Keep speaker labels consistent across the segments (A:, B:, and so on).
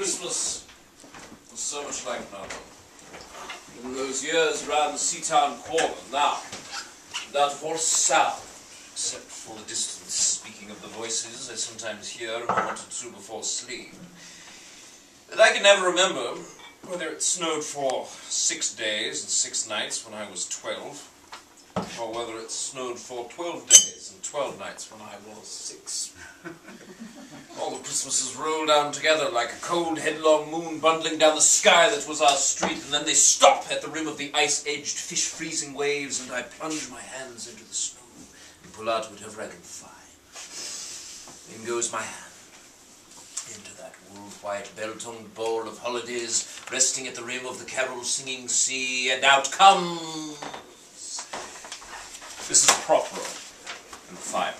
A: Christmas was so much like another. In those years around the Seatown quarter, now, without a voice sound, except for the distant speaking of the voices I sometimes hear a moment or two before sleep, that I can never remember whether it snowed for 6 days and 6 nights when I was 12, or whether it snowed for 12 days and 12 nights when I was 6. All the Christmases rolled down together like a cold, headlong moon bundling down the sky that was our street, and then they stop at the rim of the ice-edged, fish-freezing waves, and I plunge my hands into the snow and pull out whatever I can find. In goes my hand into that wool-white, bell-tongued ball of holidays, resting at the rim of the carol-singing sea, and out comes Mrs. Prothero and the fireman.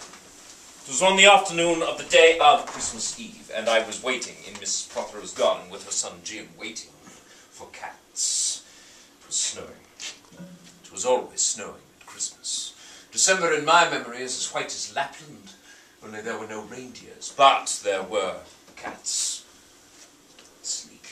A: It was on the afternoon of the day of Christmas Eve, and I was waiting in Mrs. Prothero's garden with her son Jim, waiting for cats. It was snowing. It was always snowing at Christmas. December in my memory is as white as Lapland, only there were no reindeers, but there were cats. Sleek,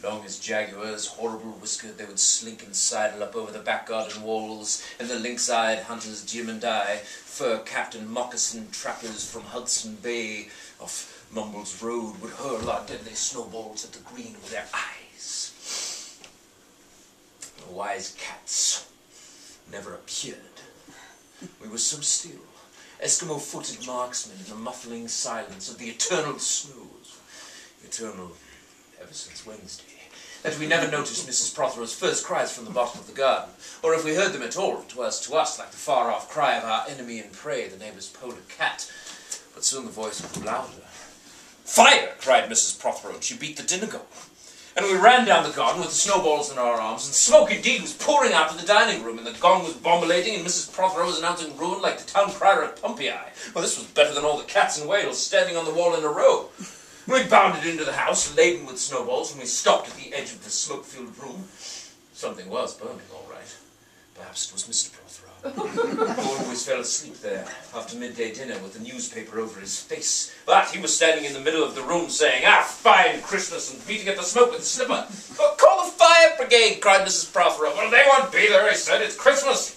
A: long as jaguars, horrible whiskered, they would slink and sidle up over the back garden walls, and the lynx-eyed hunters Jim and I, fur-capped and moccasined trappers from Hudson Bay off Mumble's Road, would hurl our deadly snowballs at the green of their eyes. The wise cats never appeared. We were so still, Eskimo-footed marksmen in the muffling silence of the eternal snows, eternal ever since Wednesday, that we never noticed Mrs. Prothero's first cries from the bottom of the garden, or if we heard them at all, it was to us like the far-off cry of our enemy in prey, the neighbour's polar cat. But soon the voice grew louder. "Fire!" cried Mrs. Prothero, and she beat the dinner gong. And we ran down the garden with the snowballs in our arms, and smoke indeed was pouring out of the dining room, and the gong was bombulating, and Mrs. Prothero was announcing ruin like the town crier at Pompeii. Well, this was better than all the cats in Wales standing on the wall in a row. We bounded into the house, laden with snowballs, and we stopped at the edge of the smoke-filled room. Something was burning, all right. Perhaps it was Mr. Prothero. He always fell asleep there, after midday dinner, with the newspaper over his face. But he was standing in the middle of the room, saying, "Ah, fine Christmas," and beating at the smoke with a slipper. "Oh, call the fire brigade," cried Mrs. Prothero. "Well, they won't be there," I said. "It's Christmas."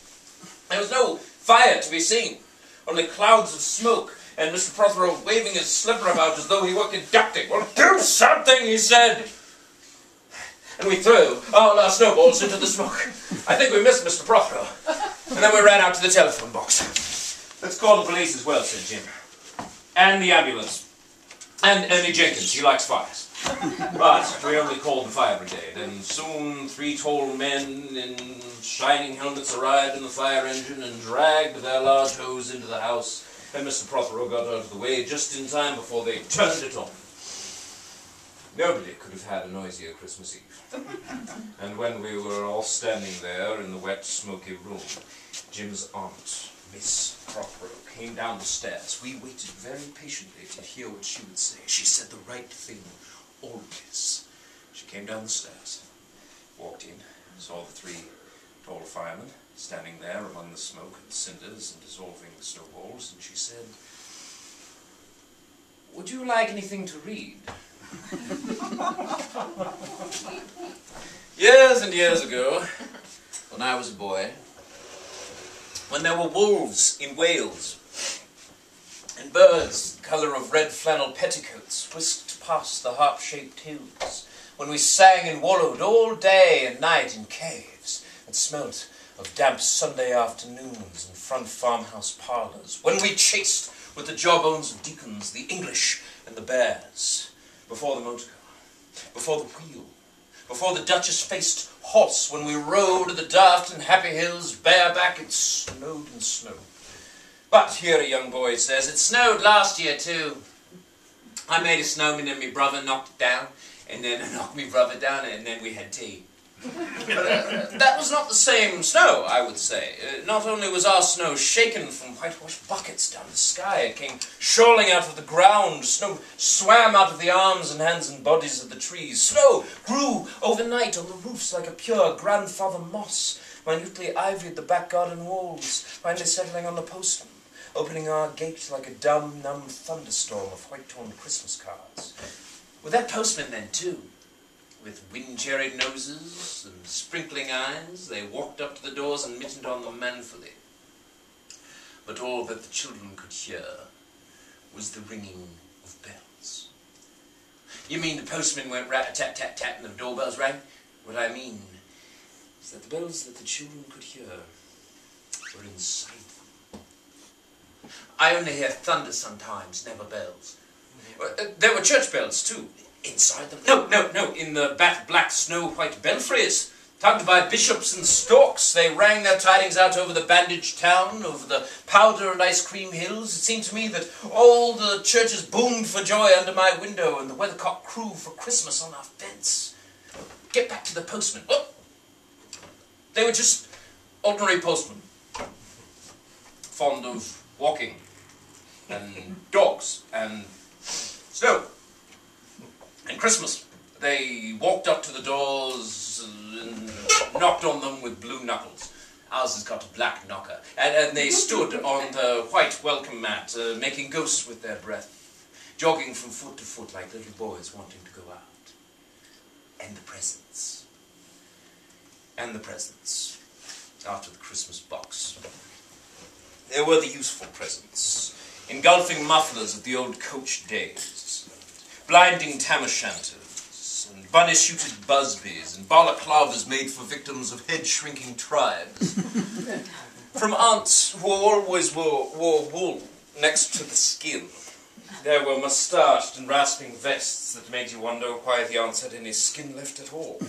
A: There was no fire to be seen, only clouds of smoke, and Mr. Prothero waving his slipper about as though he were conducting. "Well, do something," he said. And we threw all our snowballs into the smoke. I think we missed Mr. Prothero. And then we ran out to the telephone box. "Let's call the police as well," said Jim. "And the ambulance. And Ernie Jenkins, he likes fires." But we only called the fire brigade, and soon 3 tall men in shining helmets arrived in the fire engine and dragged their large hose into the house, and Mr. Prothero got out of the way just in time before they turned it on. Nobody could have had a noisier Christmas Eve. And when we were all standing there in the wet, smoky room, Jim's aunt, Miss Prothero, came down the stairs. We waited very patiently to hear what she would say. She said the right thing, always. She came down the stairs, walked in, saw the 3 tall firemen standing there among the smoke and cinders and dissolving the snowballs, and she said, "Would you like anything to read?" Years and years ago, when I was a boy, when there were wolves in Wales, and birds the colour of red flannel petticoats whisked past the harp-shaped hills, when we sang and wallowed all day and night in caves, and smelt of damp Sunday afternoons in front farmhouse parlours, when we chased with the jawbones of deacons the English and the bears, before the motor car, before the wheel, before the Duchess-faced horse, when we rode the daft and happy hills bareback, it snowed and snowed. But here a young boy says, "It snowed last year too. I made a snowman and me brother knocked it down, and then I knocked me brother down, and then we had tea." That was not the same snow, I would say. Not only was our snow shaken from whitewashed buckets down the sky, it came shoaling out of the ground. Snow swam out of the arms and hands and bodies of the trees. Snow grew overnight on the roofs like a pure grandfather moss, minutely ivoried the back garden walls, finally settling on the postman, opening our gate like a dumb, numb thunderstorm of white-torn Christmas cards.
B: Well, that postman then, too. With wind-cherried noses and sprinkling eyes, they walked up to the doors and mittened on them manfully. But all that the children could hear was the ringing of bells. You mean the postman went rat-a-tat-tat-tat and the doorbells rang? What I mean is that the bells that the children could hear were inside them. I only hear thunder sometimes, never bells. There were church bells, too. Inside them? No, in the black snow-white belfries. Tugged by bishops and storks, they rang their tidings out over the bandaged town, over the powder and ice cream hills. It seemed to me that all the churches boomed for joy under my window, and the weathercock crew for Christmas on our fence. Get back to the postmen. Oh! They were just ordinary postmen. Fond of walking, and dogs, and snow, and Christmas. They walked up to the doors and knocked on them with blue knuckles. Ours has got a black knocker. And they stood on the white welcome mat, making ghosts with their breath, jogging from foot to foot like little boys wanting to go out. And the presents. And the presents. After the Christmas box. There were the useful presents. Engulfing mufflers of the old coach days. Blinding tam-o'-shanters. And bunny-suited busbies, and balaclavas made for victims of head-shrinking tribes. From aunts who always wore wool next to the skin. There were moustached and rasping vests that made you wonder why the aunts had any skin left at all.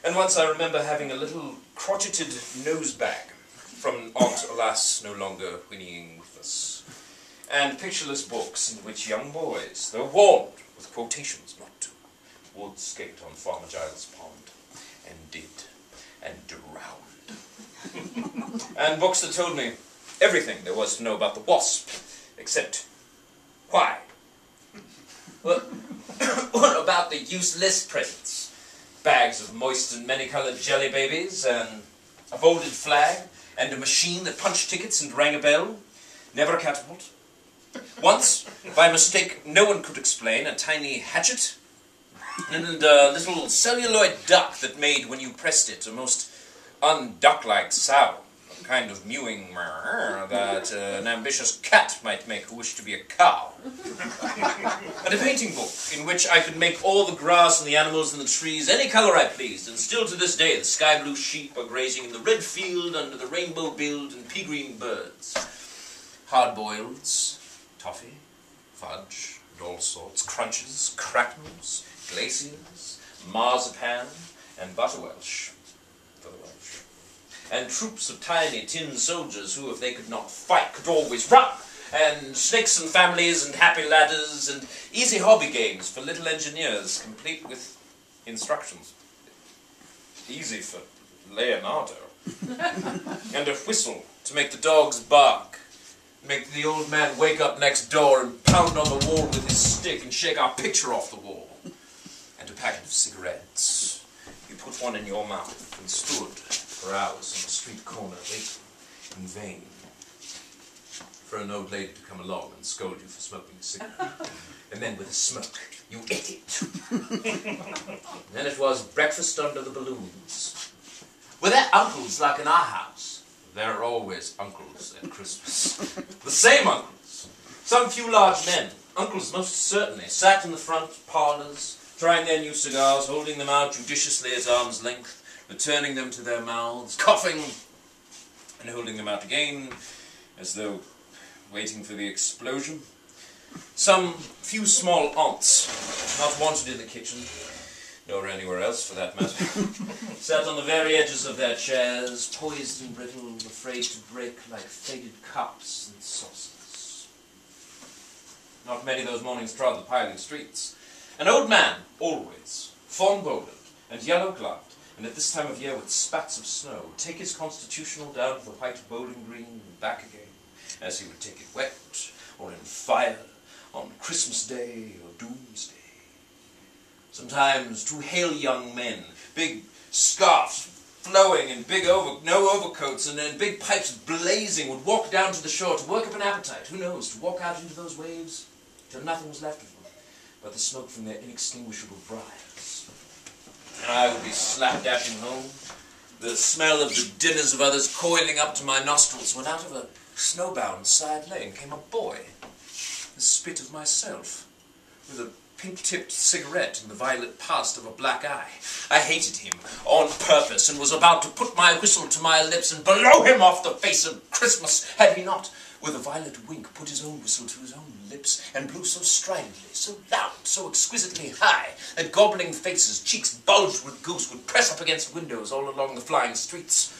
B: And once I remember having a little crotcheted nose bag from Aunt Alas, no longer whinnying with us. And pictureless books in which young boys, though warned with quotations not to, would skate on Farmer Giles' pond, and did, and drowned. And books that told me everything there was to know about the wasp, except why. Well, what about the useless presents? Bags of moist and many-coloured jelly babies, and a folded flag, and a machine that punched tickets and rang a bell. Never a catapult. Once, by mistake, no one could explain, a tiny hatchet, and a little celluloid duck that made, when you pressed it, a most unduck-like sound, a kind of mewing that an ambitious cat might make who wished to be a cow. And a painting book in which I could make all the grass and the animals and the trees any colour I pleased, and still to this day the sky-blue sheep are grazing in the red field under the rainbow-billed and pea-green birds. Hard-boileds, toffee, fudge, and all sorts, crunches, crackers, glaciers, marzipan, and butterwelsh for the Welsh. And troops of tiny tin soldiers who, if they could not fight, could always run. And snakes and families and happy ladders and easy hobby games for little engineers, complete with instructions. Easy for Leonardo. And a whistle to make the dogs bark. Make the old man wake up next door and pound on the wall with his stick and shake our picture off the wall. And a packet of cigarettes. You put one in your mouth and stood for hours on the street corner waiting in vain for an old lady to come along and scold you for smoking a cigarette. And then with a smoke, you ate it. And then it was breakfast under the balloons. Were there uncles like in our house? There are always uncles at Christmas. The same uncles. Some few large men, uncles most certainly, sat in the front parlours, trying their new cigars, holding them out judiciously at arm's length, returning them to their mouths, coughing, and holding them out again, as though waiting for the explosion. Some few small aunts, not wanted in the kitchen, nor anywhere else for that matter, sat on the very edges of their chairs, poised and brittle, afraid to break like faded cups and saucers. Not many those mornings trod the piling streets. An old man, always, fawn-boldered and yellow-gloved, and at this time of year with spats of snow, would take his constitutional down to the white bowling green and back again, as he would take it wet, or in fire, on Christmas Day or Doomsday. Sometimes two hale young men, big scarfs flowing and no overcoats and big pipes blazing, would walk down to the shore to work up an appetite, who knows, to walk out into those waves till nothing was left of them,
A: by the smoke from their inextinguishable briars.
B: I would be slapdashing home, the smell of the dinners of others coiling up to my nostrils,
A: When out of a snowbound side lane came a boy, the spit of myself, with a pink-tipped cigarette and the violet past of a black eye. I hated him on purpose and was about to put my whistle to my lips and blow him off the face of Christmas, had he not, with a violent wink, put his own whistle to his own lips and blew so stridently, so loud, so exquisitely high, that gobbling faces, cheeks bulged with goose, would press up against windows all along the flying streets.